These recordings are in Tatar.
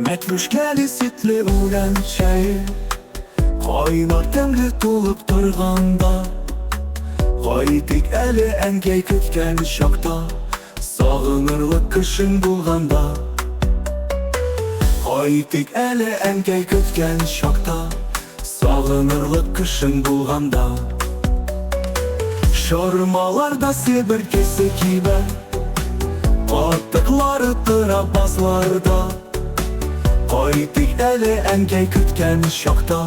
Мәтрүшкәле ситле үлән чәйі, кайнар тәмле тулып торганда, кайтыйк әле әнкәй көткән чакта, сагынырлык кышың булганда. Кайтыйк әле әнкәй көткән чакта, сагынырлык кышың булганда. Шормаларда себеркесе кибә, катыклары тыра базларда. Кайтыйк әле әнкәй көткән чакта,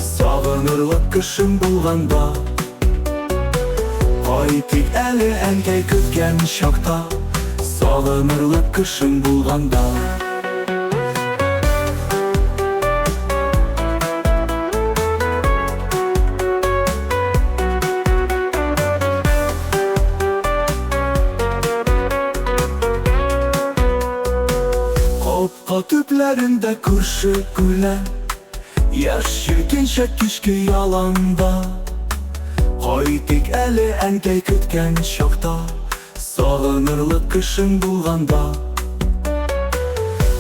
сагынырлык кышың булганда. Кайтыйк әле әнкәй көткән чакта, сагынырлык кышың булганда. Капка төпләрендә күрше күлән, яшь җилкенчәк кичке яланда. Кайтыйк әле әнкәй көткән чакта, сагынырлык кышың булганда.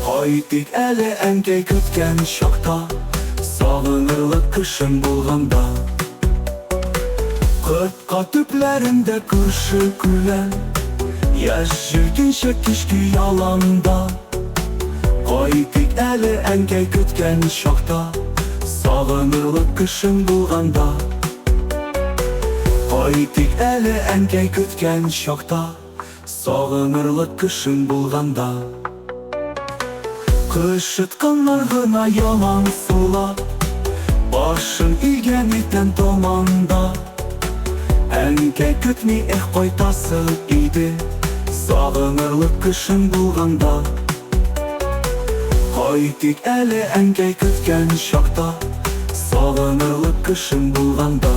Кайтыйк әле әнкәй көткән чакта, сагынырлык кышың булганда. Капка төпләрендә күрше күлән, яшь җилкенчәк кичке яланда. Кайтыйк әле әнкәй көткән чакта, сагынырлык кышың булганда. Кайтыйк әле әнкәй көткән чакта, сагынырлык кышың булганда. Кышытканнар гына яман сулап, башын игән итән томанда. Әнкәй көтми кайтасы иде, сагынырлык кышың булганда. Кайтыйк әле әнкәй көткән чакта, сагынырлык кышың булганда.